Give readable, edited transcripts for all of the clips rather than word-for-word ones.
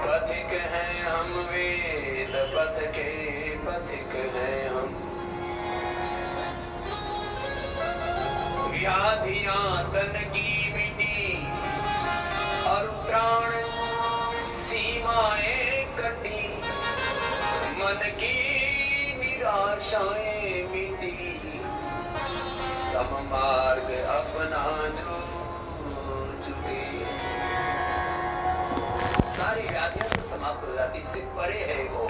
पथिक हैं हम, वेद पथ के पथिक हैं हम। व्याधियां तन की मिटी और प्राण सीमाएं कटी, मन की निराशाएं मिटी, सममार्ग अपना जो चुके। सारी व्याधियां तो समाप्त हो जाती, इससे परे है वो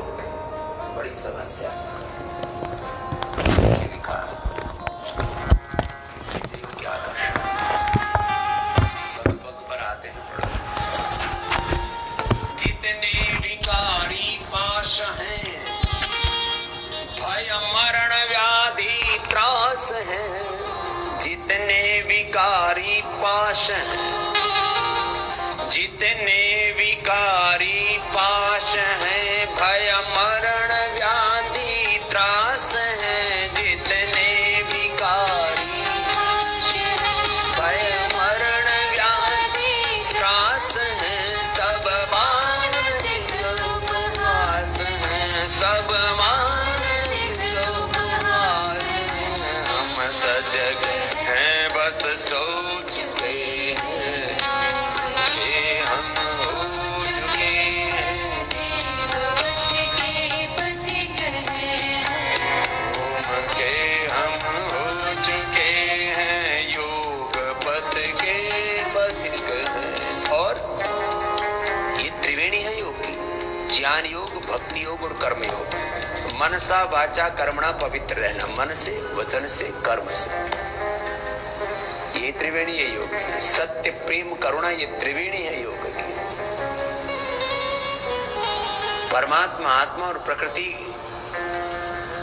बड़ी समस्या। लिखा क्या पर आते हैं पढ़ो। जितने विकारी पाश हैं, भय मरण व्याधि त्रास है। जितने विकारी पाश हैं, जितने विकारी पाश हैं, भय मरण व्याधि त्रास है। जितने विकारी भय मरण व्याधि त्रास है, सब मानसिक उपहास है, सब मानसिक उपहास है। हम सजग हैं बस सो चुके हैं, हम हो चुके हैं, ओम के हम हो चुके हैं, योग पथ के पथिक हैं। और ये त्रिवेणी है योग की, ज्ञान योग, भक्ति योग और कर्म योग। मनसा वाचा कर्मणा पवित्र रहना, मन से, वचन से, कर्म से, ये त्रिवेणी है योग की। सत्य, प्रेम, करुणा, ये त्रिवेणी है योग की। परमात्मा, आत्मा और प्रकृति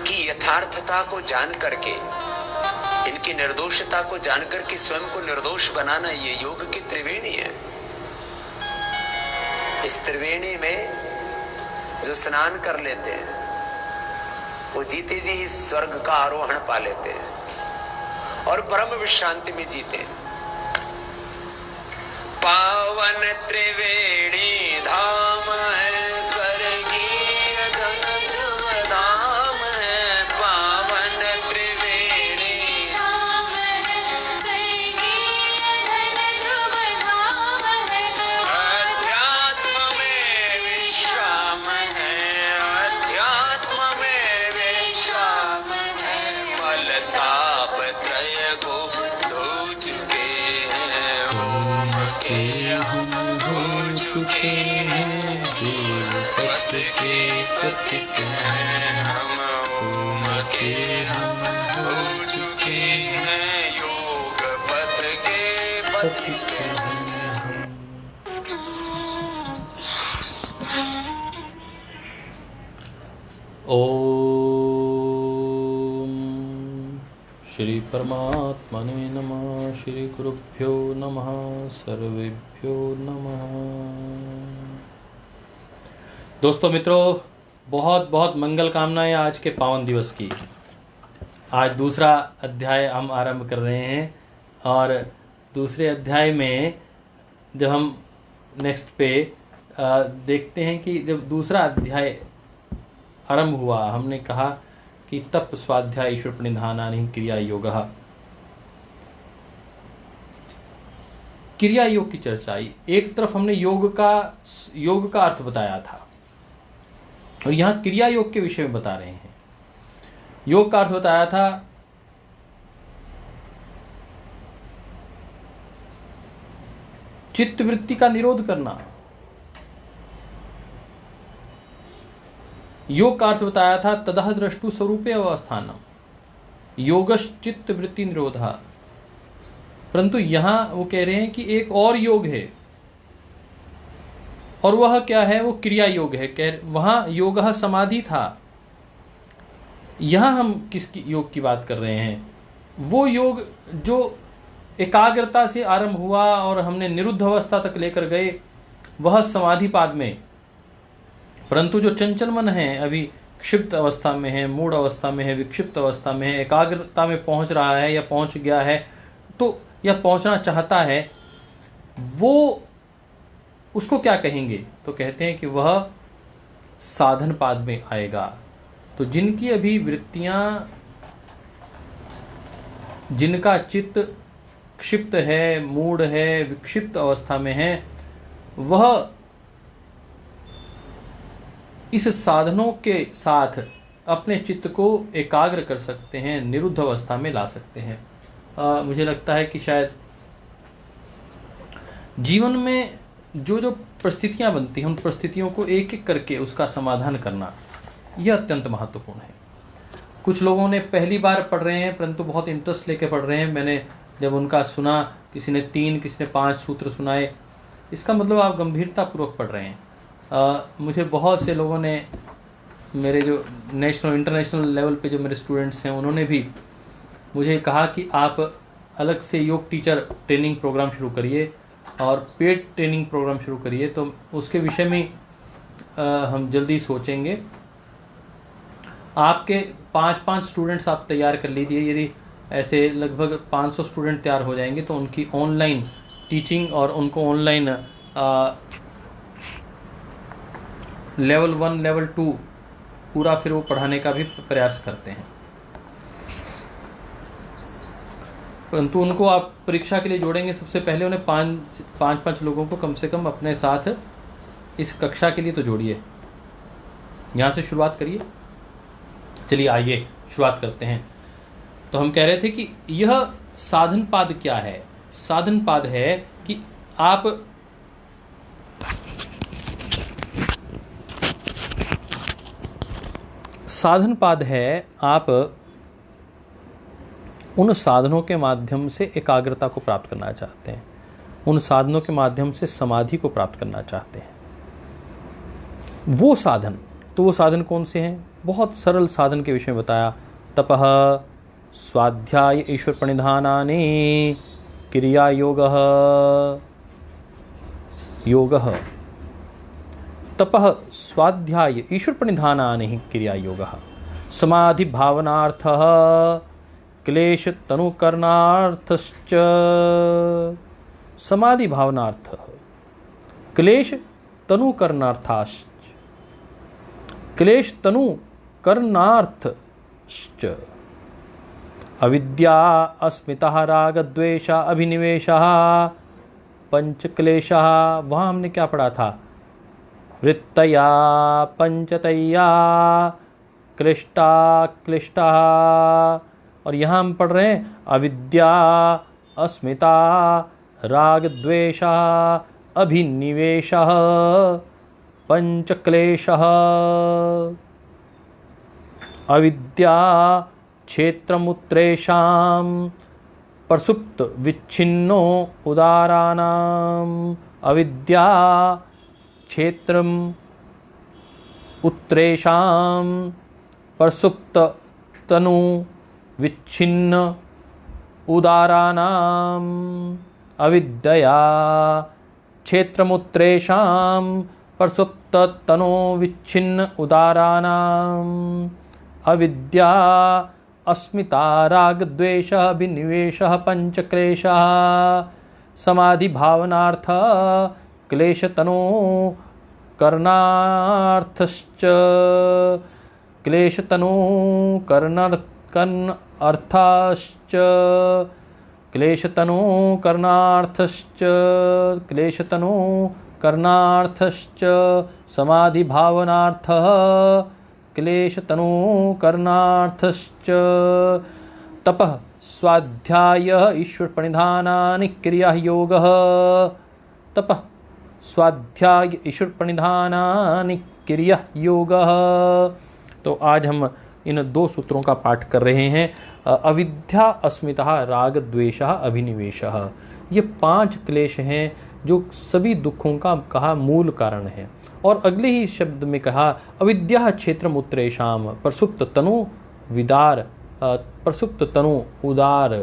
की यथार्थता को जान करके, इनकी निर्दोषता को जान करके स्वयं को निर्दोष बनाना, ये योग की त्रिवेणी है। इस त्रिवेणी में जो स्नान कर लेते हैं, वो जीते जी ही स्वर्ग का आरोहण पा लेते हैं और परम विश्रांति में जीते हैं। पावन त्रिवेणी धाम है, स्वर्गीय धन ध्रुव धाम है। पावन त्रिवेणी धाम है, स्वर्गीय धन ध्रुव धाम है। अध्यात्म में विश्राम है, अध्यात्म में विश्राम है। मल ताप त्रय को धो चुके हैं, ओम के हम हो चुके हैं, पथ के पथिक हैं हम। ओम के हम हो चुके हैं, योग पथ के पथिक हैं हम। ओम श्री परमात्मने नमः। श्री गुरुभ्यो नमः। सर्वेभ्यो नमः। दोस्तों मित्रों, बहुत बहुत मंगल कामनाएं आज के पावन दिवस की। आज दूसरा अध्याय हम आरंभ कर रहे हैं और दूसरे अध्याय में जब हम नेक्स्ट पे देखते हैं कि जब दूसरा अध्याय आरंभ हुआ, हमने कहा कि तप, स्वाध्याय, ईश्वर प्रणिधानानि क्रिया योगः। क्रिया योग की चर्चा आई। एक तरफ हमने योग का अर्थ बताया था और यहाँ क्रिया योग के विषय में बता रहे हैं। योग का अर्थ बताया था चित्त वृत्ति का निरोध करना। योग का अर्थ बताया था तदह द्रष्टु स्वरूपे अवस्थानम योगश्चित्त वृत्ति निरोधा। परंतु यहां वो कह रहे हैं कि एक और योग है, और वह क्या है? वो क्रिया योग है। वहां योगः समाधि था, यहां हम किस योग की बात कर रहे हैं? वो योग जो एकाग्रता से आरंभ हुआ और हमने निरुद्ध अवस्था तक लेकर गए, वह समाधि पाद में। परंतु जो चंचल मन है, अभी क्षिप्त अवस्था में है, मूढ़ अवस्था में है, विक्षिप्त अवस्था में है, एकाग्रता में पहुंच रहा है या पहुंच गया है तो या पहुंचना चाहता है, वो उसको क्या कहेंगे? तो कहते हैं कि वह साधन पाद में आएगा। तो जिनकी अभी वृत्तियां, जिनका चित्त क्षिप्त है, मूढ़ है, विक्षिप्त अवस्था में है, वह इस साधनों के साथ अपने चित्त को एकाग्र कर सकते हैं, निरुद्ध अवस्था में ला सकते हैं। मुझे लगता है कि शायद जीवन में जो जो परिस्थितियां बनती हैं, उन परिस्थितियों को एक एक करके उसका समाधान करना, यह अत्यंत महत्वपूर्ण है। कुछ लोगों ने पहली बार पढ़ रहे हैं, परंतु बहुत इंटरेस्ट लेके पढ़ रहे हैं। मैंने जब उनका सुना, किसी ने 3, किसी ने 5 सूत्र सुनाए, इसका मतलब आप गंभीरतापूर्वक पढ़ रहे हैं। मुझे बहुत से लोगों ने, मेरे जो नेशनल इंटरनेशनल लेवल पे जो मेरे स्टूडेंट्स हैं, उन्होंने भी मुझे कहा कि आप अलग से योग टीचर ट्रेनिंग प्रोग्राम शुरू करिए और पेड ट्रेनिंग प्रोग्राम शुरू करिए। तो उसके विषय में हम जल्दी सोचेंगे। आपके 5-5 स्टूडेंट्स आप तैयार कर लीजिए। यदि ऐसे लगभग 500 स्टूडेंट तैयार हो जाएंगे तो उनकी ऑनलाइन टीचिंग और उनको ऑनलाइन लेवल 1, लेवल 2 पूरा फिर वो पढ़ाने का भी प्रयास करते हैं। परंतु उनको आप परीक्षा के लिए जोड़ेंगे, सबसे पहले उन्हें 5 लोगों को कम से कम अपने साथ इस कक्षा के लिए तो जोड़िए। यहाँ से शुरुआत करिए। चलिए आइए शुरुआत करते हैं। तो हम कह रहे थे कि यह साधन पाद क्या है? साधन पाद है कि आप साधन पाद है आप उन साधनों के माध्यम से एकाग्रता को प्राप्त करना चाहते हैं, उन साधनों के माध्यम से समाधि को प्राप्त करना चाहते हैं। वो साधन, तो वो साधन कौन से हैं? बहुत सरल साधन के विषय में बताया। तपः, स्वाध्याय ईश्वर प्रणिधानानि, क्रिया योगः। योगः तपः स्वाध्याय ईश्वर प्रणिधानानि क्रिया योगः। समाधि भावनार्थः क्लेश तनुकरणार्थश्च। समाधि भावनार्थः क्लेश तनुकरणार्थाश्च। क्लेश तनुकरणार्थश्च। अविद्या, अस्मिता, राग, द्वेष, अभिनिवेशः, पंचक्लेशः। वहाँ हमने क्या पढ़ा था? वृत्तया पंचतया क्लिष्टा क्लिष्टा। और यहाँ हम पढ़ रहे हैं अविद्या, अस्मिता, राग, द्वेष, अभिनिवेशः, पंचक्लेशः। अविद्या क्षेत्रमुत्रेषां प्रसुप्त विच्छिन्नो उदाराणाम्। अविद्या क्षेत्रम उत्रेषां प्रसुप्त तनु विच्छिन्न उदाराणाम्। अविद्या क्षेत्रमुत्रेषां प्रसुप्त तनु विच्छिन्न उदाराणाम्। अविद्या अस्मिता, राग, द्वेष, अभिनिवेशः, पंचक्लेशः। समाधि भावनार्थ क्लेश तनु करणार्थश्च। क्लेश तनु करणार्थश्च। क्लेश तनु करणार्थश्च। क्लेश तनु करणार्थश्च। समाधि भावनार्थः क्लेश तनु करणार्थश्च। तपः स्वाध्याय ईश्वर प्रणिधानानि क्रिया योगः। तपः स्वाध्याय ईश्वर प्रणिधानानि क्रिया योगः। तो आज हम इन 2 सूत्रों का पाठ कर रहे हैं। अविद्या, अस्मिता, राग, द्वेषः, अभिनिवेशः। ये 5 क्लेश हैं जो सभी दुखों का कहा मूल कारण है। और अगले ही शब्द में कहा अविद्या क्षेत्रम उत्रेषाम प्रसुप्त तनु विदार, प्रसुप्त तनु उदार,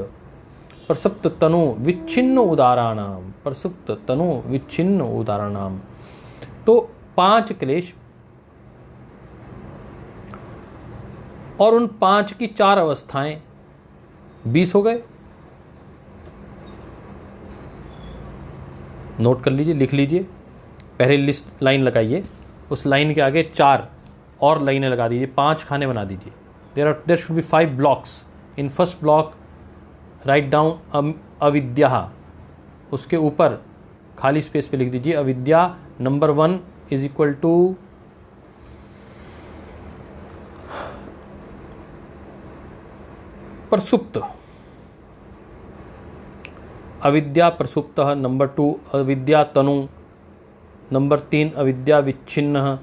प्रसुप्त तनु विच्छिन्न उदाराणाम, प्रसुप्त तनु विच्छिन्न उदाराणाम। तो 5 क्लेश और उन 5 की 4 अवस्थाएं, 20 हो गए। नोट कर लीजिए, लिख लीजिए। पहले लिस्ट लाइन लगाइए, उस लाइन के आगे 4 और लाइनें लगा दीजिए, 5 खाने बना दीजिए। There should be 5 blocks. In first block write down अविद्या, उसके ऊपर खाली स्पेस पे लिख दीजिए अविद्या नंबर 1 इज इक्वल टू प्रसुप्त, अविद्या प्रसुप्त, नंबर 2 अविद्या तनु, नंबर 3 अविद्या विच्छिन्न,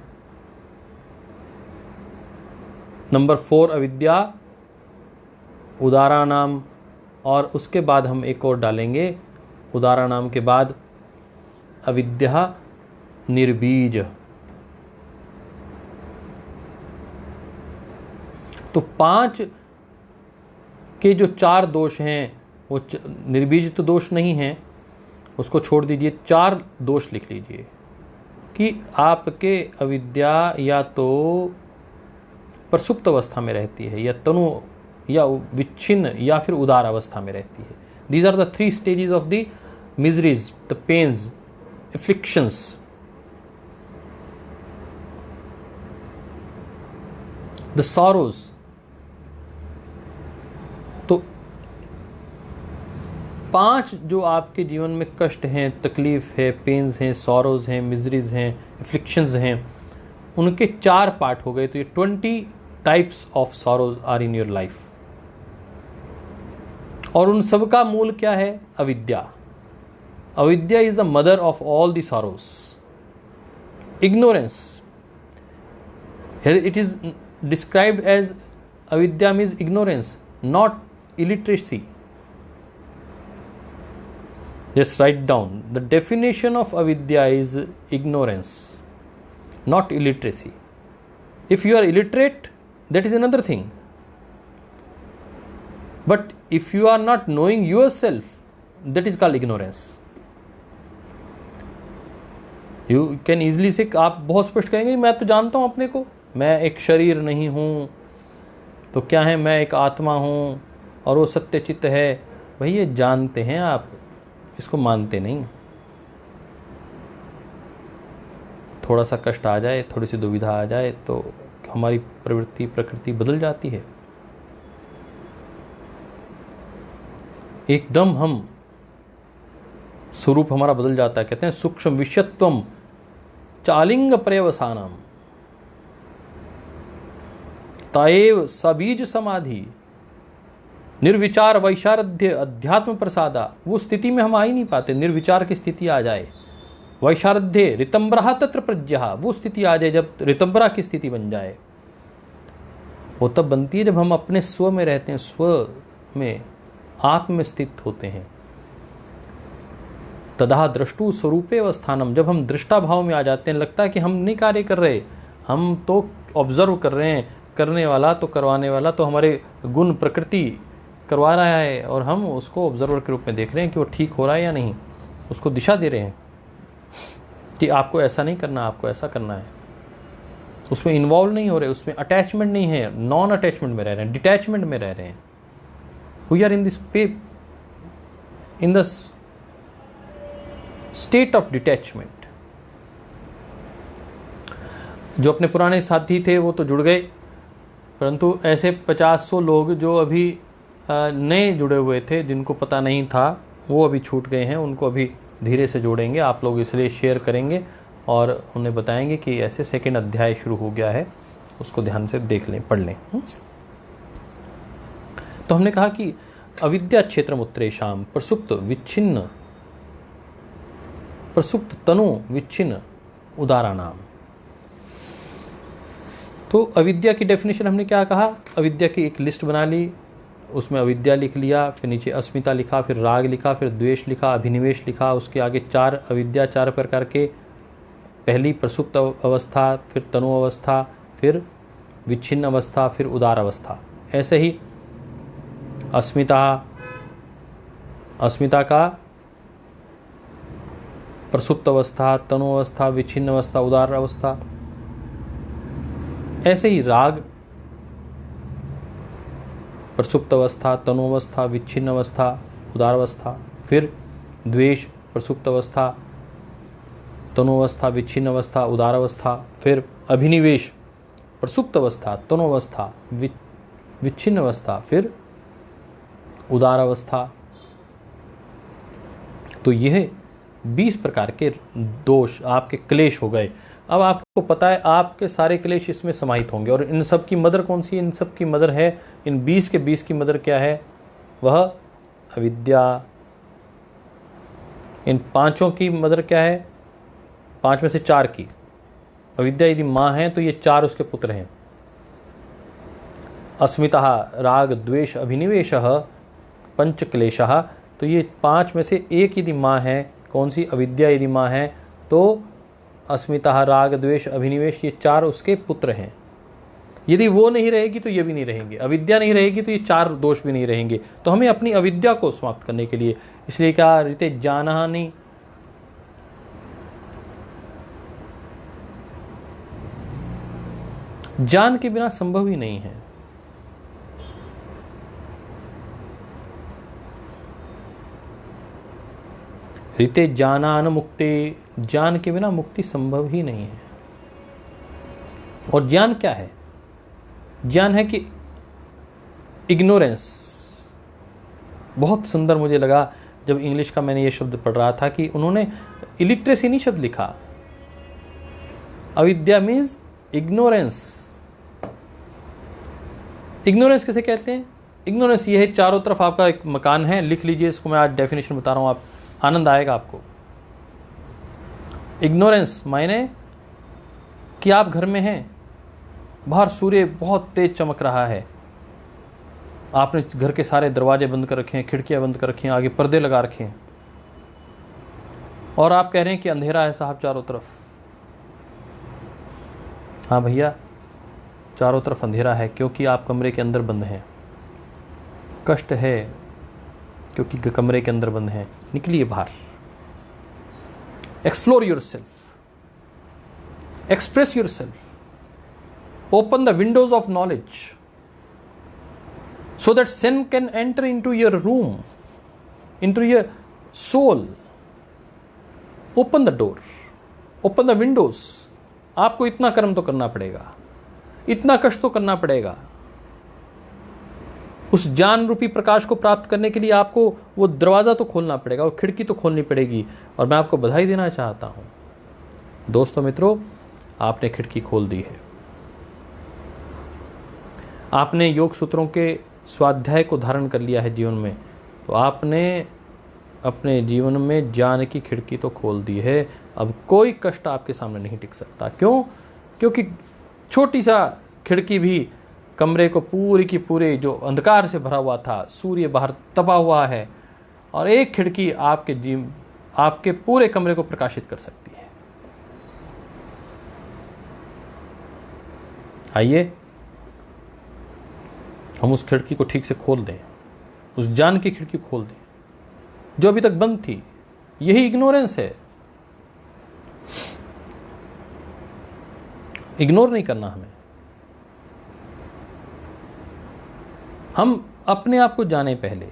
नंबर 4 अविद्या उदारानाम, और उसके बाद हम एक और डालेंगे उदारानाम के बाद अविद्या निर्बीज। तो 5 के जो 4 दोष हैं वो निर्बीज तो दोष नहीं हैं, उसको छोड़ दीजिए, 4 दोष लिख लीजिए कि आपके अविद्या या तो प्रसुप्त अवस्था में रहती है, या तनु या विच्छिन्न, या फिर उदार अवस्था में रहती है। These are the 3 stages of the miseries, the pains, afflictions. The sorrows. तो 5 जो आपके जीवन में कष्ट हैं, तकलीफ है, पेन्स हैं, सॉरोज हैं, मिजरीज हैं, एफ्लिक्शंस हैं, उनके 4 पार्ट हो गए। तो ये 20 types of sorrows are in your life. और उन सब का मूल क्या है? अविद्या। Avidya is the mother of all the sorrows. Ignorance, it is described as avidya means ignorance, not illiteracy. Just write down the definition of avidya is ignorance, not illiteracy. If you are illiterate, that is another thing. But if you are not knowing yourself, that is called ignorance. You can easily say, आप बहुत स्पष्ट कहेंगे मैं तो जानता हूँ अपने को, मैं एक शरीर नहीं हूँ, तो क्या है, मैं एक आत्मा हूँ और वो सत्य चित्त है। भाई ये जानते हैं आप, इसको मानते नहीं। थोड़ा सा कष्ट आ जाए, थोड़ी सी दुविधा आ जाए तो हमारी प्रवृत्ति प्रकृति बदल जाती है। एकदम हम स्वरूप हमारा बदल जाता है। कहते हैं सूक्ष्म विषयत्वम चालिंग पर्यवसानम ताएव सबीज समाधि निर्विचार वैशारध्य अध्यात्म प्रसादा। वो स्थिति में हम आ ही नहीं पाते, निर्विचार की स्थिति आ जाए। वैशारध्य ऋतंबरा तत्र प्रज्ञा, वो स्थिति आ जाए जब ऋतंबरा की स्थिति बन जाए। वो तब बनती है जब हम अपने स्व में रहते हैं, स्व में आत्म में स्थित होते हैं। तदा दृष्टु स्वरूपे अवस्थानम, जब हम दृष्टा भाव में आ जाते हैं, लगता है कि हम नहीं कार्य कर रहे, हम तो ऑब्जर्व कर रहे हैं, करने वाला तो करवाने वाला तो हमारे गुण प्रकृति करवा रहा है, और हम उसको ऑब्जर्वर के रूप में देख रहे हैं कि वो ठीक हो रहा है या नहीं, उसको दिशा दे रहे हैं कि आपको ऐसा नहीं करना, आपको ऐसा करना है। उसमें इन्वॉल्व नहीं हो रहे, उसमें अटैचमेंट नहीं है, नॉन अटैचमेंट में रह रहे हैं, डिटैचमेंट में रह रहे हैं। We are in this in the state of detachment. जो अपने पुराने साथी थे वो तो जुड़ गए, परंतु ऐसे 50-100 लोग जो अभी नए जुड़े हुए थे, जिनको पता नहीं था, वो अभी छूट गए हैं। उनको अभी धीरे से जोड़ेंगे, आप लोग इसलिए शेयर करेंगे और उन्हें बताएंगे कि ऐसे 2nd अध्याय शुरू हो गया है, उसको ध्यान से देख लें, पढ़ लें। तो हमने कहा कि अविद्या क्षेत्रम उत्तरेषाम प्रसुप्त विच्छिन्न, प्रसुप्त तनु विच्छिन्न उदारानाम। तो अविद्या की डेफिनेशन हमने क्या कहा? अविद्या की एक लिस्ट बना ली, उसमें अविद्या लिख लिया, फिर नीचे अस्मिता लिखा, फिर राग लिखा, फिर द्वेष लिखा, अभिनिवेश लिखा, उसके आगे 4 अविद्या 4 प्रकार के, पहली प्रसुप्त अवस्था, फिर तनु अवस्था, फिर विच्छिन्न अवस्था, फिर उदार अवस्था। ऐसे ही अस्मिता, अस्मिता का प्रसुप्त अवस्था, तनु अवस्था, विच्छिन्न अवस्था, उदार अवस्था। ऐसे ही राग प्रसुप्त अवस्था, तनु अवस्था, विच्छिन्न अवस्था, उदार अवस्था। फिर द्वेष प्रसुप्त अवस्था, तनु अवस्था, विच्छिन्न अवस्था, उदार अवस्था, फिर अभिनिवेश, प्रसुप्त अवस्था, तनु अवस्था, विच्छिन्न अवस्था, फिर उदार अवस्था। तो यह 20 प्रकार के दोष, आपके क्लेश हो गए। अब आपको पता है आपके सारे क्लेश इसमें समाहित होंगे। और इन सब की मदर कौन सी है? इन सब की मदर है, इन 20 के 20 की मदर क्या है? वह अविद्या। इन पांचों की मदर क्या है? 5 में से 4 की। अविद्या यदि माँ है तो ये 4 उसके पुत्र हैं। अस्मिता राग द्वेष अभिनिवेशः पंचक्लेशः। तो ये 5 में से 1 यदि माँ है, कौन सी? अविद्या यदि माँ है तो अस्मिता राग द्वेष अभिनिवेश, ये 4 उसके पुत्र हैं। यदि वो नहीं रहेगी तो ये भी नहीं रहेंगे। अविद्या नहीं रहेगी तो ये 4 दोष भी नहीं रहेंगे। तो हमें अपनी अविद्या को समाप्त करने के लिए, इसलिए क्या रीते जानहानि, जान के बिना संभव ही नहीं है। रीते जानान मुक्ति, ज्ञान के बिना मुक्ति संभव ही नहीं है। और ज्ञान क्या है? ज्ञान है कि इग्नोरेंस। बहुत सुंदर मुझे लगा जब इंग्लिश का मैंने ये शब्द पढ़ रहा था कि उन्होंने इलिटरेसी नहीं शब्द लिखा। अविद्या मीन्स इग्नोरेंस। इग्नोरेंस किसे कहते हैं? इग्नोरेंस ये है, चारों तरफ आपका एक मकान है, लिख लीजिए इसको, मैं आज डेफिनेशन बता रहा हूं, आप आनंद आएगा आपको। इग्नोरेंस मायने कि आप घर में हैं, बाहर सूर्य बहुत तेज चमक रहा है, आपने घर के सारे दरवाजे बंद कर रखे हैं, खिड़कियां बंद कर रखी हैं, आगे पर्दे लगा रखे हैं, और आप कह रहे हैं कि अंधेरा है साहब चारों तरफ। हाँ भैया, चारों तरफ अंधेरा है क्योंकि आप कमरे के अंदर बंद हैं। कष्ट है क्योंकि कमरे के अंदर बंद हैं। निकलिए बाहर, explore yourself, express yourself, open the windows of knowledge so that sin can enter into your room, into your soul. Open the door, open the windows. आपको इतना कर्म तो करना पड़ेगा, इतना कष्ट तो करना पड़ेगा। उस ज्ञान रूपी प्रकाश को प्राप्त करने के लिए आपको वो दरवाजा तो खोलना पड़ेगा, वो खिड़की तो खोलनी पड़ेगी। और मैं आपको बधाई देना चाहता हूं दोस्तों, मित्रों, आपने खिड़की खोल दी है। आपने योग सूत्रों के स्वाध्याय को धारण कर लिया है जीवन में, तो आपने अपने जीवन में ज्ञान की खिड़की तो खोल दी है। अब कोई कष्ट आपके सामने नहीं टिक सकता। क्यों? क्योंकि छोटी सा खिड़की भी कमरे को पूरी की पूरे जो अंधकार से भरा हुआ था, सूर्य बाहर तपा हुआ है, और एक खिड़की आपके पूरे कमरे को प्रकाशित कर सकती है। आइए हम उस खिड़की को ठीक से खोल दें, उस ज्ञान की खिड़की खोल दें जो अभी तक बंद थी। यही इग्नोरेंस है। इग्नोर नहीं करना हमें। हम अपने आप को जाने पहले।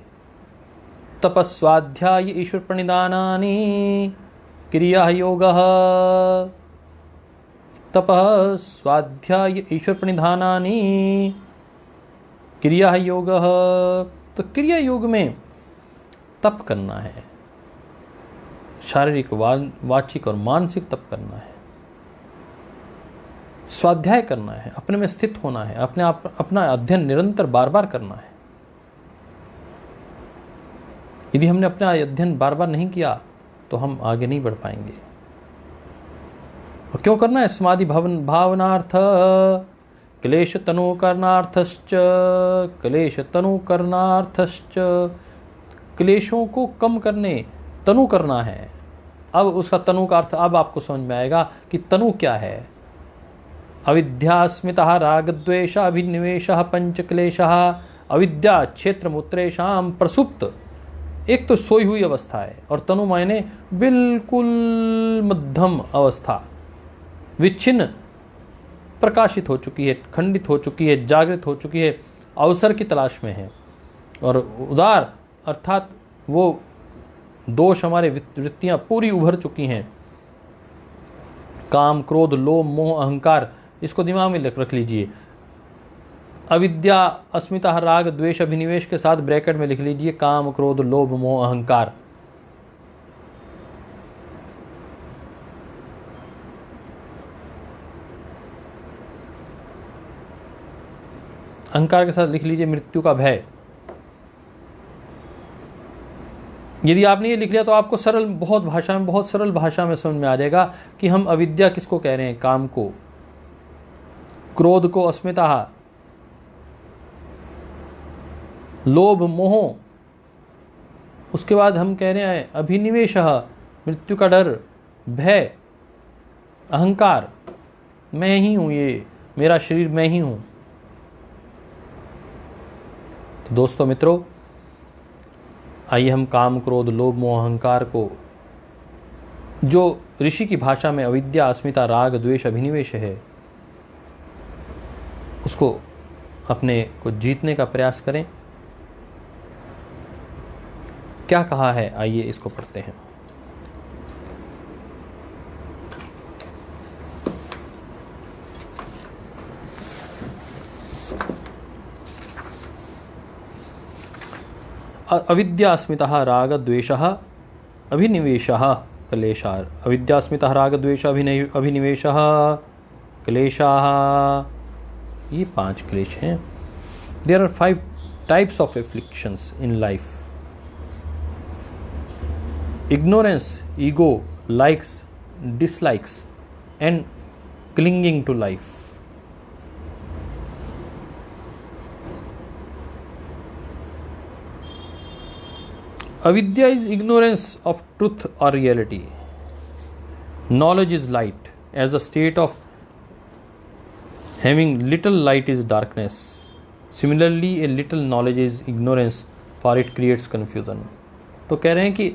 तपस्वाध्याय ईश्वर प्रणिधानानि क्रिया योगः। तपः स्वाध्याय ईश्वर प्रणिधानानि क्रिया योग। तो क्रिया योग में तप करना है, शारीरिक, वाचिक और मानसिक तप करना है, स्वाध्याय करना है, अपने में स्थित होना है, अपना अध्ययन निरंतर बार बार करना है। यदि हमने अपना अध्ययन बार बार नहीं किया तो हम आगे नहीं बढ़ पाएंगे। और क्यों करना है? समाधि भावनार्थ क्लेश तनु करनार्थश्च, क्लेश तनु करनार्थश्च। क्लेशों को कम करने तनु करना है। अब उसका तनु का अर्थ अब आपको समझ में आएगा कि तनु क्या है। अविद्यास्मिता रागद्वेष अभिनिवेश पंचक्लेश। अविद्या क्षेत्र मूत्रेशाम प्रसुप्त, एक तो सोई हुई अवस्था है, और तनु मायने बिल्कुल मध्यम अवस्था, विच्छिन्न, प्रकाशित हो चुकी है, खंडित हो चुकी है, जागृत हो चुकी है, अवसर की तलाश में है। और उदार अर्थात वो दोष, हमारे वृत्तियां पूरी उभर चुकी हैं, काम, क्रोध, लोभ, मोह, अहंकार, इसको दिमाग में रख लीजिए। अविद्या, अस्मिता, राग, द्वेष, अभिनिवेश के साथ ब्रैकेट में लिख लीजिए काम, क्रोध, लोभ, मोह, अहंकार। अहंकार के साथ लिख लीजिए मृत्यु का भय। यदि आपने ये लिख लिया तो आपको सरल, बहुत सरल भाषा में समझ में आ जाएगा कि हम अविद्या किसको कह रहे हैं, काम को, क्रोध को अस्मिता, लोभ मोह, उसके बाद हम कह रहे हैं अभिनिवेश, मृत्यु का डर, भय, अहंकार, मैं ही हूं, ये मेरा शरीर मैं ही हूं। तो दोस्तों मित्रों, आइए हम काम, क्रोध, लोभ, मोह, अहंकार को, जो ऋषि की भाषा में अविद्या, अस्मिता, राग, द्वेष, अभिनिवेश है, उसको अपने को जीतने का प्रयास करें। क्या कहा है, आइए इसको पढ़ते हैं। अविद्या, अस्मिता, राग, द्वेष, अभिनिवेश, क्लेशा। अविद्या, अस्मिता, राग, द्वेष, अभिनिवेश, क्लेशा, ये 5 क्लेश हैं। There are 5 types of afflictions in life. ignorance, ego, likes, dislikes, and clinging to life. Avidya is ignorance of truth or reality. Knowledge is light, as the state of having little light is darkness. Similarly, a little knowledge is ignorance, for it creates confusion. तो कह रहे हैं कि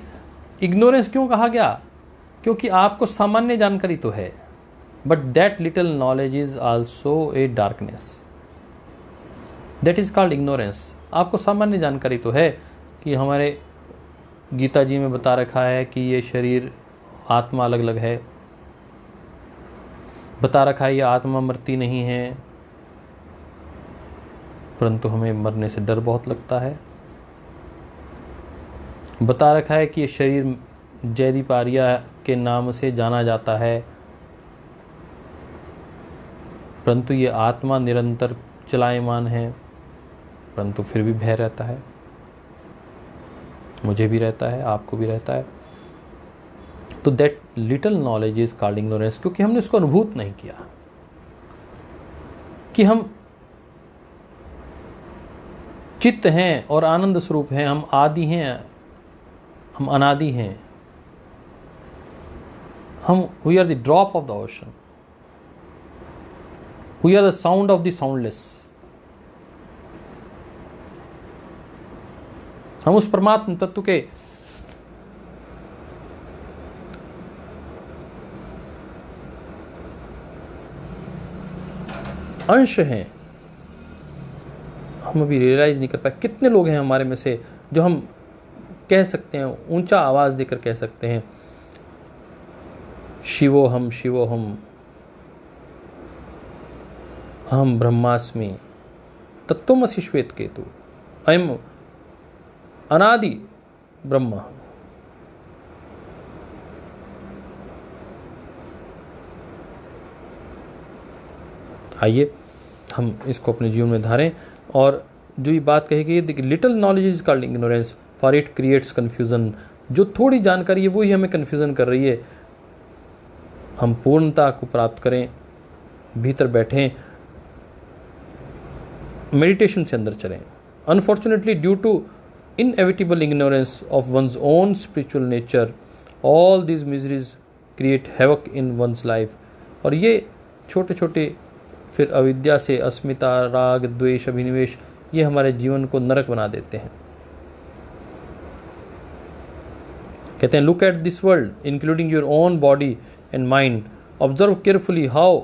ignorance क्यों कहा गया, क्योंकि आपको सामान्य जानकारी तो है, but that little knowledge is also a darkness, that is called ignorance. आपको सामान्य जानकारी तो है कि हमारे गीता जी में बता रखा है कि ये शरीर, आत्मा अलग अलग है, बता रखा है ये आत्मा मरती नहीं है, परंतु हमें मरने से डर बहुत लगता है। बता रखा है कि ये शरीर जयदीप आर्या के नाम से जाना जाता है, परंतु ये आत्मा निरंतर चलायमान है, परंतु फिर भी भय रहता है, मुझे भी रहता है, आपको भी रहता है। तो that little knowledge is called ignorance, क्योंकि हमने उसको अनुभूत नहीं किया कि हम चित्त हैं और आनंद स्वरूप हैं, हम आदि हैं, हम अनादि हैं, हम we are the drop of the ocean, we are the sound of the soundless. हम उस परमात्म तत्व के अंश हैं। हम अभी रियलाइज नहीं कर पाए। कितने लोग हैं हमारे में से जो हम कह सकते हैं, ऊंचा आवाज देकर कह सकते हैं, शिवोहम शिवोहम, अहम ब्रह्मास्मि, तत्त्वमसि श्वेत केतु, अयम अनादि ब्रह्म। आइए हम इसको अपने जीवन में धारें। और जो ये बात कही गई है, little knowledge is called ignorance, for it creates confusion. जो थोड़ी जानकारी है वही हमें कन्फ्यूजन कर रही है। हम पूर्णता को प्राप्त करें, भीतर बैठें, मेडिटेशन से अंदर चलें। Unfortunately, due to inevitable ignorance of one's own spiritual nature, all these miseries create havoc in one's life. और ये छोटे छोटे फिर अविद्या से अस्मिता, राग, द्वेष, अभिनिवेश, ये हमारे जीवन को नरक बना देते हैं। कहते हैं, look at this world including your own body and mind, observe carefully how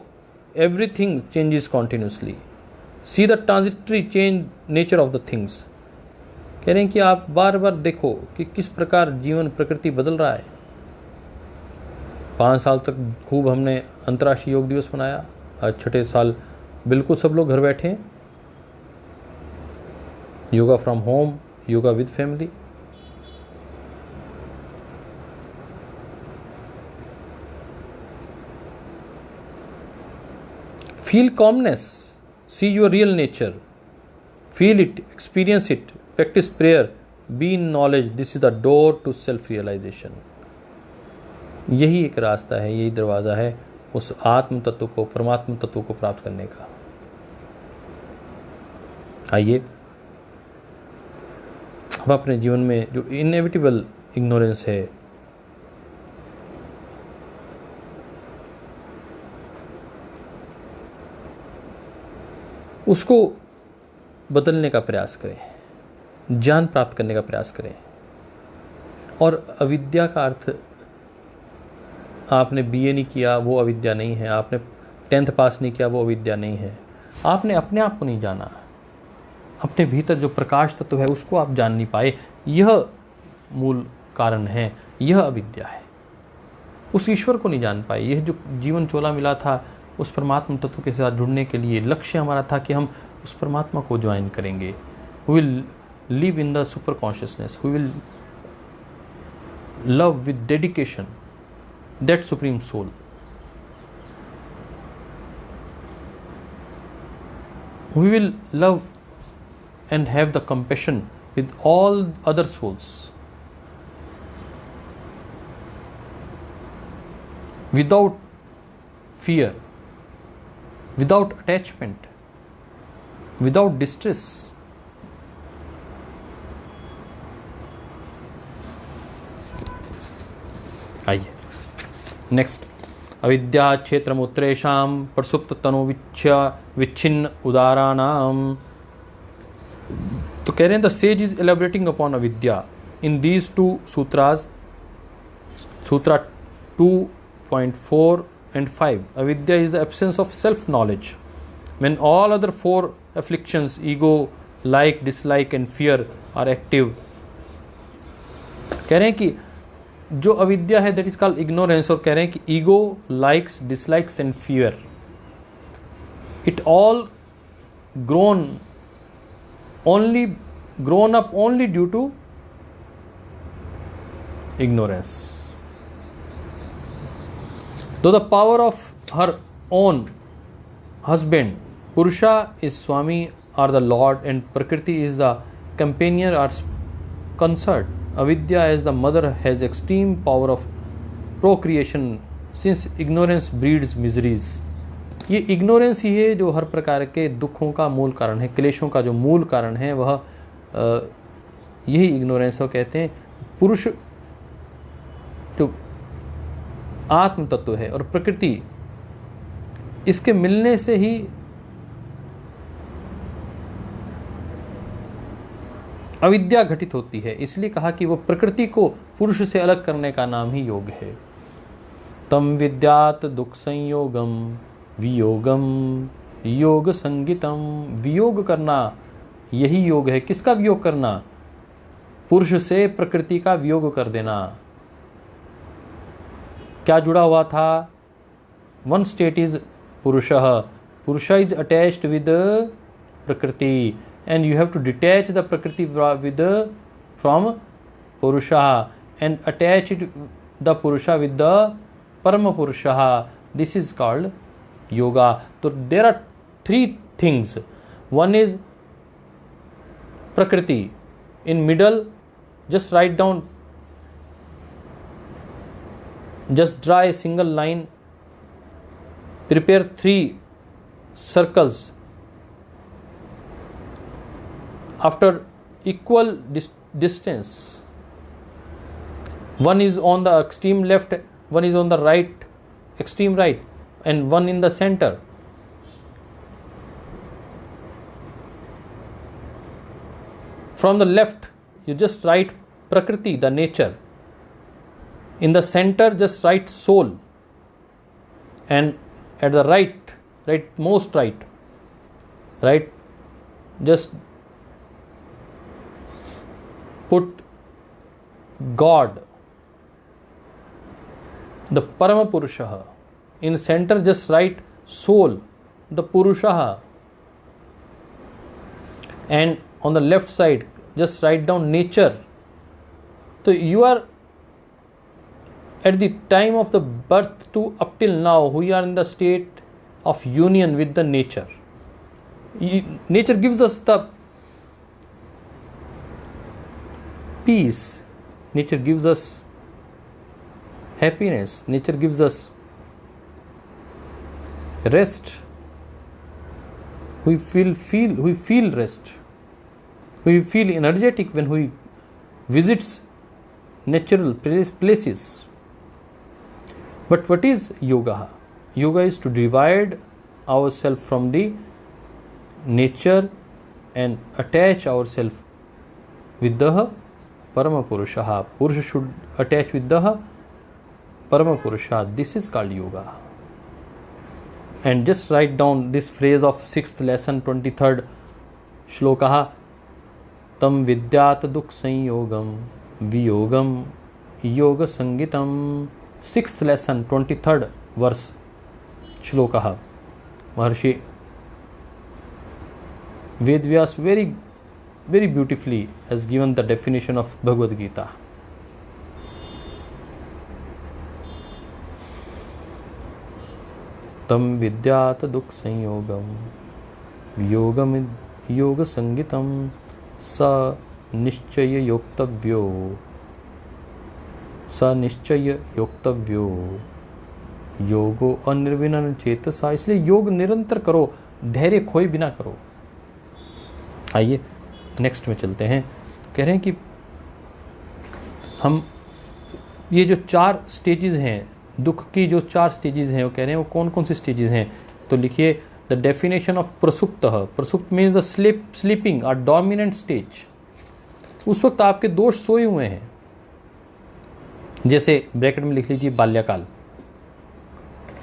everything changes continuously, see the transitory change nature of the things. कह रहे हैं कि आप बार बार देखो कि किस प्रकार जीवन प्रकृति बदल रहा है। 5 साल तक खूब हमने अंतर्राष्ट्रीय योग दिवस मनाया। आज छठे साल बिल्कुल सब लोग घर बैठे हैं। Yoga from home, yoga with family. Feel calmness, see your real nature, feel it, experience it, practice prayer, be in knowledge. This is the door to self realization. यही एक रास्ता है, यही दरवाज़ा है उस आत्म तत्व को, परमात्म तत्व को प्राप्त करने का। आइए हम अपने जीवन में जो इनएविटेबल इग्नोरेंस है, उसको बदलने का प्रयास करें, ज्ञान प्राप्त करने का प्रयास करें। और अविद्या का अर्थ, आपने बीए नहीं किया वो अविद्या नहीं है, आपने 10th पास नहीं किया वो अविद्या नहीं है। आपने अपने आप को नहीं जाना, अपने भीतर जो प्रकाश तत्व है उसको आप जान नहीं पाए, यह मूल कारण है, यह अविद्या है। उस ईश्वर को नहीं जान पाए। यह जो जीवन चोला मिला था उस परमात्मा तत्व के साथ जुड़ने के लिए, लक्ष्य हमारा था कि हम उस परमात्मा को ज्वाइन करेंगे। We will live in the super consciousness, we will love with dedication that supreme soul. We will love and have the compassion with all other souls, without fear, without attachment, without distress. आइए next, अविद्या क्षेत्रमुत्रेषां प्रसुप्त तनु विच्छिन्न उदाराणाम। तो कह रहे हैं the sage is elaborating upon avidya in these two sutras, sutra 2.4 and 5. Avidya is the absence of self knowledge when all other 4 afflictions, ego, like, dislike and fear are active. कह रहे हैं कि जो अविद्या है दैट इज कॉल्ड इग्नोरेंस, और कह रहे हैं कि ego, likes, dislikes and fear, it all grown up only due to ignorance. Though the power of her own husband, Purusha is Swami or the Lord, and Prakriti is the companion or consort, Avidya as the mother has extreme power of procreation, since ignorance breeds miseries. ये ignorance ही है जो हर प्रकार के दुखों का मूल कारण है, क्लेशों का जो मूल कारण है वह यही इग्नोरेंस है। कहते हैं पुरुष जो आत्म तत्व है और प्रकृति, इसके मिलने से ही अविद्या घटित होती है। इसलिए कहा कि वो प्रकृति को पुरुष से अलग करने का नाम ही योग है। तम विद्यात दुख संयोगम वियोगम योग संगीतम। वियोग करना यही योग है। किसका वियोग करना? पुरुष से प्रकृति का वियोग कर देना। क्या जुड़ा हुआ था? वन स्टेट इज पुरुषः, पुरुष इज अटैच्ड विद प्रकृति, and you have to detach the prakriti with from purusha and attach it the purusha with the parama purusha. This is called yoga. So there are three things. One is prakriti. In middle, just write down, just draw a single line, prepare 3 circles after equal distance. One is on the extreme left, one is on the right, extreme right, and one in the center. From the left you just write prakriti, the nature. In the center just write soul, and at the right just put God, the Parama Purusha. in center just write soul, the Purusha, and on the left side just write down nature. So you are at the time of the birth to up till now, we are in the state of union with the nature. Nature gives us the peace, nature gives us happiness, nature gives us rest. We feel rest. We feel energetic when we visits natural places. But what is yoga? Yoga is to divide ourselves from the nature and attach ourselves with the Parama Purusha. Purusha should attach with the Parama Purusha. This is called yoga. And just write down this phrase of 6th lesson, 23rd shloka. Tam vidyat dukh sanyogam viyogam yoga sangitam. 6th lesson, 23rd verse shloka. Maharshi Vedvyas very, very beautifully has given the definition of Bhagavad Gita. Tam vidyat dukh sanyogam viyogam yoga sangitam sa nischaya yoktavyo योगो अनिर्विन्न चेतसा. इसलिए योग निरंतर करो, धैर्य खोए बिना करो. आइए नेक्स्ट में चलते हैं. कह रहे हैं कि हम ये जो 4 स्टेजेस हैं, दुख की जो 4 स्टेजेस हैं, वो कह रहे हैं वो कौन कौन सी स्टेजेस हैं. तो लिखिए the definition of prasupt. Prasupt means the sleeping और डोमिनेंट स्टेज. उस वक्त आपके दोष सोए हुए हैं. जैसे ब्रैकेट में लिख लीजिए बाल्यकाल.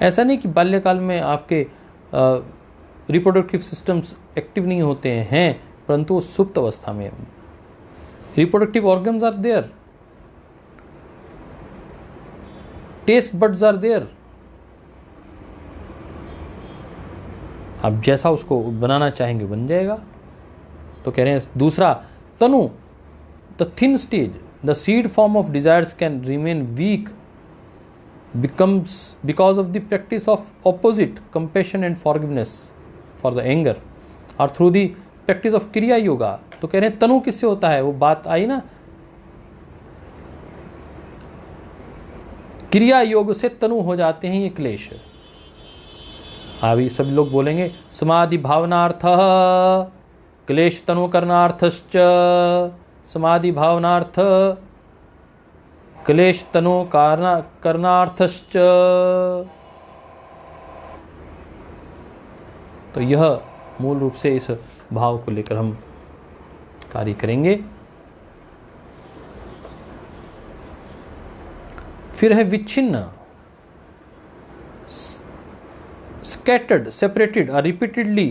ऐसा नहीं कि बाल्यकाल में आपके रिप्रोडक्टिव सिस्टम्स एक्टिव नहीं होते हैं, परंतु सुप्त अवस्था में reproductive organs are there, taste buds are there. आप जैसा उसको बनाना चाहेंगे बन जाएगा. तो कह रहे हैं दूसरा तनु, the thin stage. The seed form of desires can remain weak becomes because of the practice of opposite compassion and forgiveness for the anger or through the practice of kriya yoga. तो कह रहे हैं तनु किससे होता है, वो बात आई ना. क्रिया योग से तनु हो जाते हैं ये क्लेश. अभी सब लोग बोलेंगे समाधि भावनार्थ क्लेश तनु करनार्थश्च. समाधि भावनार्थ क्लेश तनु करनार्थश्च. तो यह मूल रूप से इस भाव को लेकर हम कार्य करेंगे. फिर है विच्छिन्न, scattered, separated or repeatedly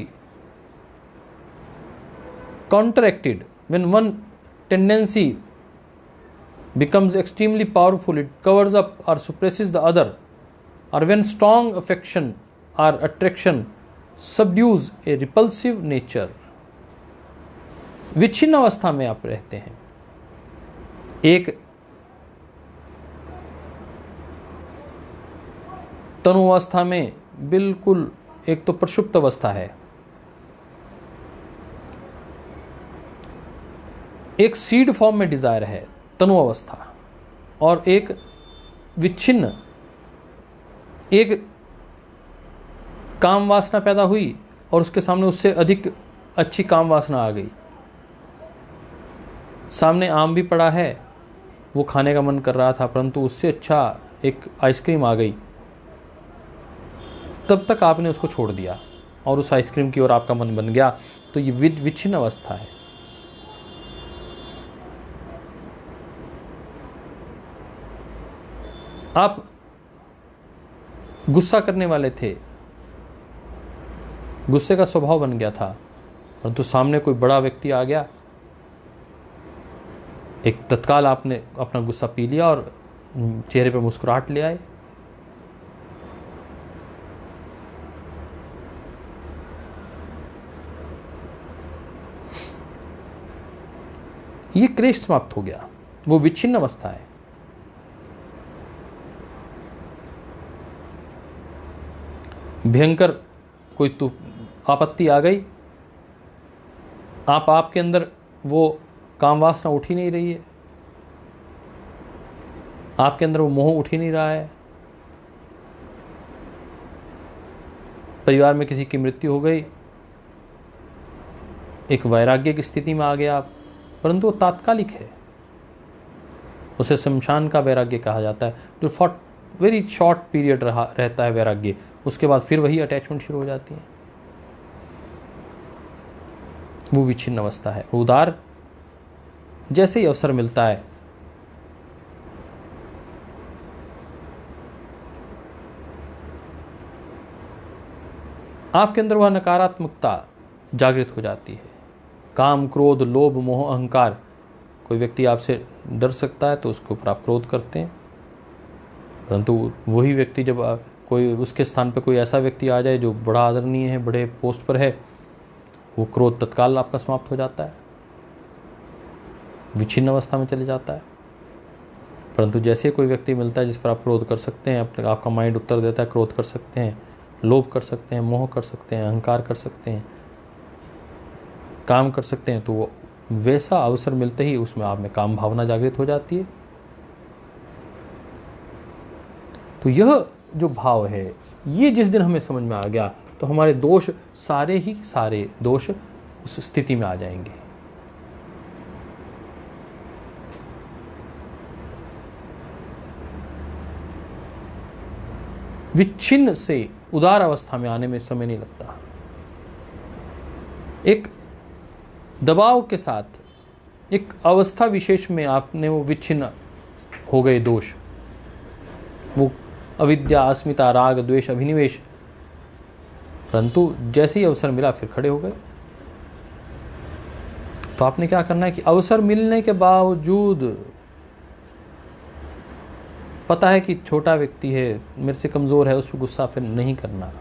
counteracted. When one tendency becomes extremely powerful, it covers up or suppresses the other, or when strong affection or attraction subdues a repulsive nature. विच्छिन्न अवस्था में आप रहते हैं. एक तनु अवस्था में बिल्कुल, एक तो प्रसुप्त अवस्था है, एक सीड फॉर्म में डिजायर है तनु अवस्था, और एक विच्छिन्न, एक काम वासना पैदा हुई और उसके सामने उससे अधिक अच्छी काम वासना आ गई. सामने आम भी पड़ा है, वो खाने का मन कर रहा था, परंतु उससे अच्छा एक आइसक्रीम आ गई. तब तक आपने उसको छोड़ दिया और उस आइसक्रीम की ओर आपका मन बन गया. तो ये विच्छिन्न अवस्था है. आप गुस्सा करने वाले थे, गुस्से का स्वभाव बन गया था, परंतु सामने कोई बड़ा व्यक्ति आ गया, एक तत्काल आपने अपना गुस्सा पी लिया और चेहरे पर मुस्कुराहट ले आए. ये क्लेश समाप्त हो गया, वो विच्छिन्न अवस्था है। भयंकर कोई तो आपत्ति आ गई, आपके अंदर वो काम वासना उठ ही नहीं रही है, आपके अंदर वो मोह उठ ही नहीं रहा है, परिवार में किसी की मृत्यु हो गई, एक वैराग्य की स्थिति में आ गया आप, परंतु वो तात्कालिक है, उसे शमशान का वैराग्य कहा जाता है, जो फॉर वेरी शॉर्ट पीरियड रहता है वैराग्य, उसके बाद फिर वही अटैचमेंट शुरू हो जाती है। वो विच्छिन्न अवस्था है। उदार जैसे ही अवसर मिलता है आपके अंदर वह नकारात्मकता जागृत हो जाती है। काम, क्रोध, लोभ, मोह, अहंकार। कोई व्यक्ति आपसे डर सकता है तो उसके ऊपर आप क्रोध करते हैं, परंतु वही व्यक्ति जब कोई उसके स्थान पर कोई ऐसा व्यक्ति आ जाए जो बड़ा आदरणीय है, बड़े पोस्ट पर है, वो क्रोध तत्काल आपका समाप्त हो जाता है, विच्छिन्न अवस्था में चले जाता है। परंतु जैसे कोई व्यक्ति मिलता है जिस पर आप क्रोध कर सकते हैं, आपका माइंड उत्तर देता है क्रोध कर सकते हैं, लोभ कर सकते हैं, मोह कर सकते हैं, अहंकार कर सकते हैं, काम कर सकते हैं, तो वो वैसा अवसर मिलते ही उसमें आप में काम भावना जागृत हो जाती है। तो यह जो भाव है, ये जिस दिन हमें समझ में आ गया तो हमारे दोष सारे दोष उस स्थिति में आ जाएंगे। विच्छिन्न से उदार अवस्था में आने में समय नहीं लगता। एक दबाव के साथ एक अवस्था विशेष में आपने वो विच्छिन्न हो गए दोष, वो अविद्या, अस्मिता, राग, द्वेष, अभिनिवेश, परंतु जैसे ही अवसर मिला फिर खड़े हो गए। तो आपने क्या करना है कि अवसर मिलने के बावजूद, पता है कि छोटा व्यक्ति है, मेरे से कमजोर है, उस पर गुस्सा फिर नहीं करना।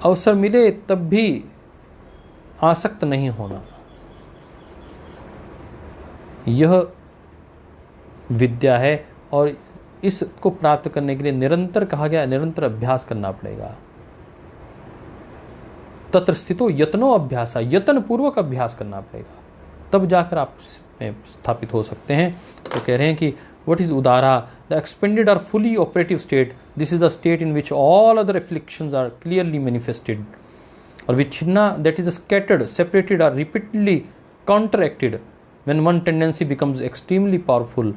अवसर मिले तब भी आसक्त नहीं होना। यह विद्या है और इसको प्राप्त करने के लिए निरंतर कहा गया, निरंतर अभ्यास करना पड़ेगा। तत्र स्थितो यत्नो अभ्यासा, यत्न पूर्वक अभ्यास करना पड़ेगा, तब जाकर आप स्थापित हो सकते हैं। तो कह रहे हैं कि what is udara? The expanded or fully operative state. This is the state in which all other afflictions are clearly manifested. Or vichhinna, that is scattered, separated or repeatedly counteracted. When one tendency becomes extremely powerful,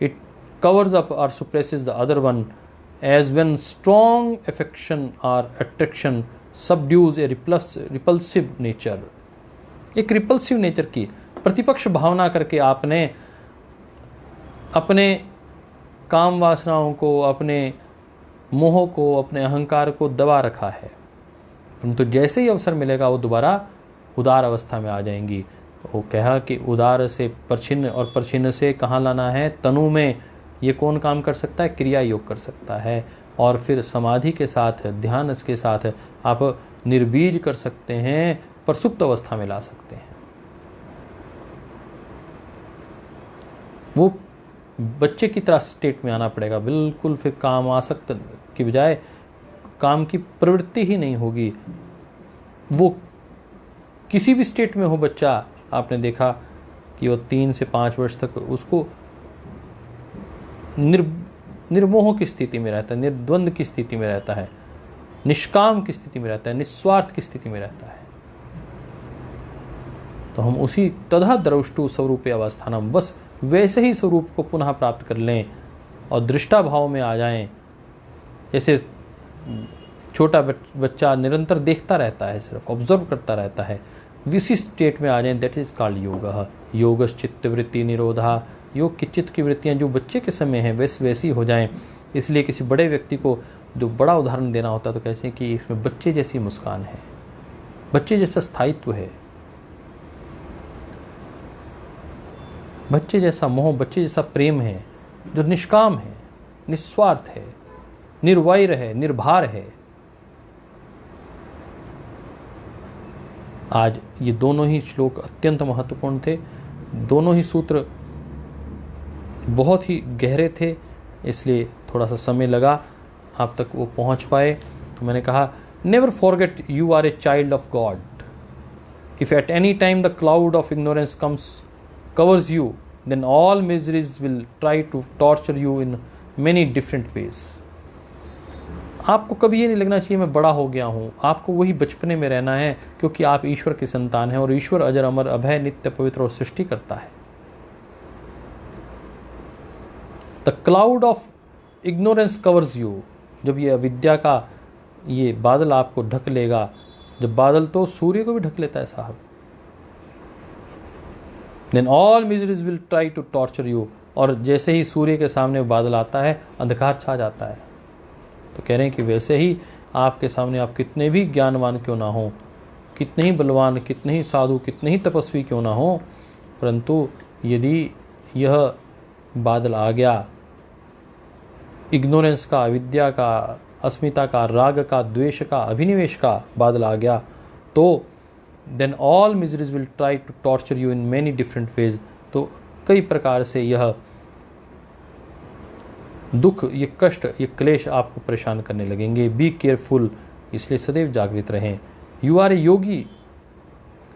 it covers up or suppresses the other one, as when strong affection or attraction subdues a repulsive nature. एक repulsive nature की प्रतिपक्ष भावना करके आपने अपने काम वासनाओं को, अपने मोह को, अपने अहंकार को दबा रखा है, परंतु जैसे ही अवसर मिलेगा वो दोबारा उदार अवस्था में आ जाएंगी। वो कहा कि उदार से परछिन्न और परछिन्न से कहाँ लाना है, तनु में। ये कौन काम कर सकता है? क्रिया योग कर सकता है। और फिर समाधि के साथ, ध्यान के साथ आप निर्बीज कर सकते हैं, प्रसुप्त अवस्था में ला सकते हैं। वो बच्चे की तरह स्टेट में आना पड़ेगा बिल्कुल। फिर काम आसक्त की बजाय काम की प्रवृत्ति ही नहीं होगी। वो किसी भी स्टेट में हो बच्चा, आपने देखा कि वो 3 से 5 वर्ष तक उसको निर्मोह की स्थिति में रहता है, निर्द्वंद की स्थिति में रहता है, निष्काम की स्थिति में रहता है, निस्वार्थ की स्थिति में रहता है। तो हम उसी तथा द्रष्टु स्वरूपे अवस्थानम, बस वैसे ही स्वरूप को पुनः प्राप्त कर लें और दृष्टा भाव में आ जाएं। जैसे छोटा बच्चा निरंतर देखता रहता है, सिर्फ ऑब्जर्व करता रहता है, इसी स्टेट में आ जाएं। दैट इज कॉल्ड योग। योगश्चित्त वृत्ति निरोधा, योग की चित्त की वृत्तियां जो बच्चे के समय हैं वैसी हो जाएं। इसलिए किसी बड़े व्यक्ति को जो बड़ा उदाहरण देना होता है तो कैसे कि इसमें बच्चे जैसी मुस्कान है, बच्चे जैसा स्थायित्व है, बच्चे जैसा मोह, बच्चे जैसा प्रेम है, जो निष्काम है, निस्वार्थ है, निर्वैर है, निर्भार है। आज ये दोनों ही श्लोक अत्यंत महत्वपूर्ण थे, दोनों ही सूत्र बहुत ही गहरे थे, इसलिए थोड़ा सा समय लगा आप तक वो पहुंच पाए। तो मैंने कहा, never forget you are a child of God. If at any time the cloud of ignorance covers you, then all miseries will try to torture you in many different ways. आपको कभी ये नहीं लगना चाहिए मैं बड़ा हो गया हूँ, आपको वही बचपने में रहना है, क्योंकि आप ईश्वर की संतान हैं और ईश्वर अजर अमर अभय नित्य पवित्र और सृष्टि करता है। The cloud of ignorance covers you, जब ये अविद्या का ये बादल आपको ढक लेगा, जब बादल तो सूर्य को भी ढक लेता है साहब, then all miseries will try to torture you, और जैसे ही सूर्य के सामने बादल आता है अंधकार छा जाता है। तो कह रहे हैं कि वैसे ही आपके सामने आप कितने भी ज्ञानवान क्यों ना हो, कितने ही बलवान, कितने ही साधु, कितने ही तपस्वी क्यों ना हो, परंतु यदि यह बादल आ गया, इग्नोरेंस का, अविद्या का, अस्मिता का, राग का, द्वेष का, अभिनिवेश का बादल आ गया, तो then all miseries will try to torture you in many different ways। तो कई प्रकार से यह दुख, ये कष्ट, ये क्लेश आपको परेशान करने लगेंगे। बी केयरफुल, इसलिए सदैव जागृत रहें। You are a yogi,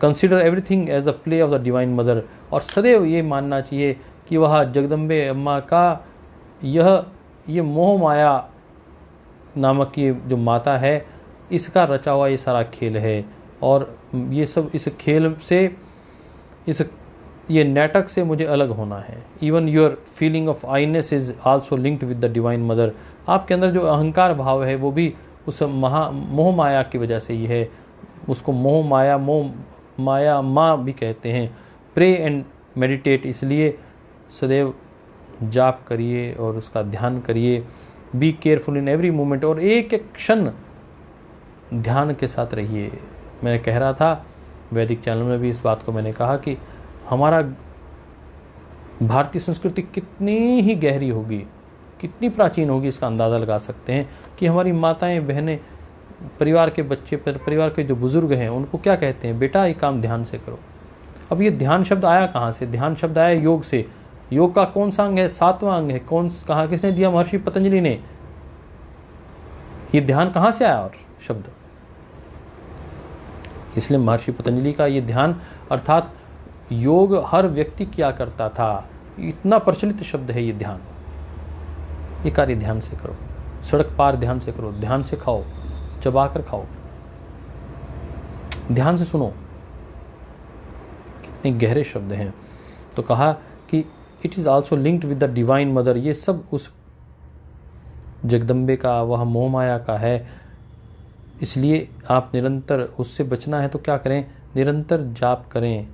consider everything as a play of the divine mother, और सदैव ये मानना चाहिए कि वह जगदम्बे अम्मा का ये मोह माया नामक ये जो माता है, इसका रचा हुआ ये सारा खेल है, और ये सब इस खेल से, ये नाटक से मुझे अलग होना है। Even your feeling of आईनेस is also linked with the divine mother. आपके अंदर जो अहंकार भाव है वो भी उस मोह माया की वजह से ही है। उसको मोह माया माँ भी कहते हैं। प्रे एंड मेडिटेट, इसलिए सदैव जाप करिए और उसका ध्यान करिए। B careful in every moment, और एक एक क्षण ध्यान के साथ रहिए। मैं कह रहा था वैदिक चैनल में भी इस बात को मैंने कहा कि हमारा भारतीय संस्कृति कितनी ही गहरी होगी, कितनी प्राचीन होगी, इसका अंदाज़ा लगा सकते हैं कि हमारी माताएं, बहनें, परिवार के बच्चे, परिवार के जो बुज़ुर्ग हैं, उनको क्या कहते हैं, बेटा ये काम ध्यान से करो। अब ये ध्यान शब्द आया कहाँ से? ध्यान शब्द आया योग से। योग का कौन सा अंग है? 7वां अंग है। कहाँ किसने दिया? महर्षि पतंजलि ने। ये ध्यान कहाँ से आया और शब्द? इसलिए महर्षि पतंजलि का ये ध्यान अर्थात योग हर व्यक्ति किया करता था, इतना प्रचलित शब्द है ये ध्यान। ये कार्य ध्यान से करो, सड़क पार ध्यान से करो, ध्यान से खाओ, चबा कर खाओ, ध्यान से सुनो। कितने गहरे शब्द हैं। तो कहा कि it is also linked with the divine mother. ये सब उस जगदम्बे का, वह मोह माया का है। इसलिए आप निरंतर उससे बचना है तो क्या करें? निरंतर जाप करें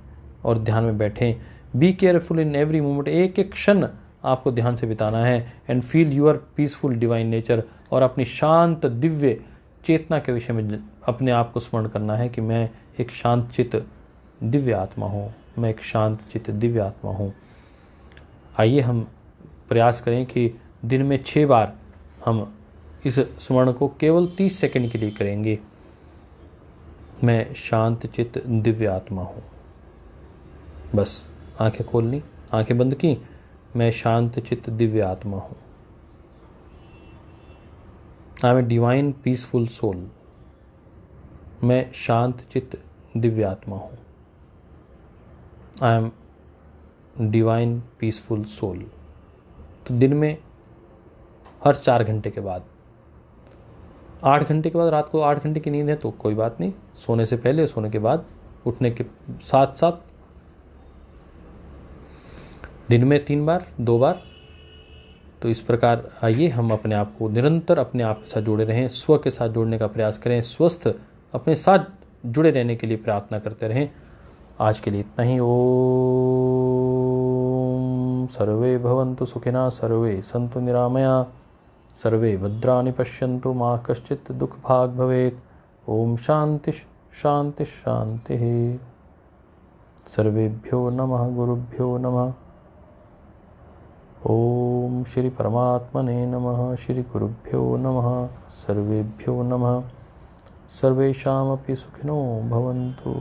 और ध्यान में बैठें। Be careful in every moment, एक एक क्षण आपको ध्यान से बिताना है। And feel your peaceful divine nature, और अपनी शांत दिव्य चेतना के विषय में अपने आप को स्मरण करना है कि मैं एक शांत चित्त दिव्य आत्मा हूँ, मैं एक शांत चित्त दिव्य आत्मा हूँ। आइए हम प्रयास करें कि दिन में 6 बार हम इस स्मरण को केवल 30 सेकंड के लिए करेंगे। मैं शांत चित्त दिव्य आत्मा हूँ। बस आंखें खोल ली, आंखें बंद की। मैं शांत चित्त दिव्य आत्मा हूँ। I am a divine peaceful soul. मैं शांत चित्त दिव्य आत्मा हूँ। I am divine peaceful soul. तो दिन में हर 4 घंटे के बाद, 8 घंटे के बाद, रात को 8 घंटे की नींद है तो कोई बात नहीं, सोने से पहले, सोने के बाद, उठने के साथ साथ दिन में 3 बार, 2 बार। तो इस प्रकार आइए हम अपने आप को निरंतर अपने आप के साथ जुड़े रहें, स्व के साथ जुड़ने का प्रयास करें, स्वस्थ अपने साथ जुड़े रहने के लिए प्रार्थना करते रहें। आज के लिए इतना ही। ओम सर्वे भवन्तु सुखिनः, सर्वे सन्तु निरामया, सर्वे भद्राणि पश्यन्तु, मा कश्चित् दुःखभाग् भवेत्। ओम शांति शांति शांति। सर्वेभ्यो नमः, गुरुभ्यो नमः। ओम श्री परमात्मने नमः, श्री गुरुभ्यो नमः, सर्वेभ्यो नमः। सर्वेषामपि सुखिनो भवन्तु।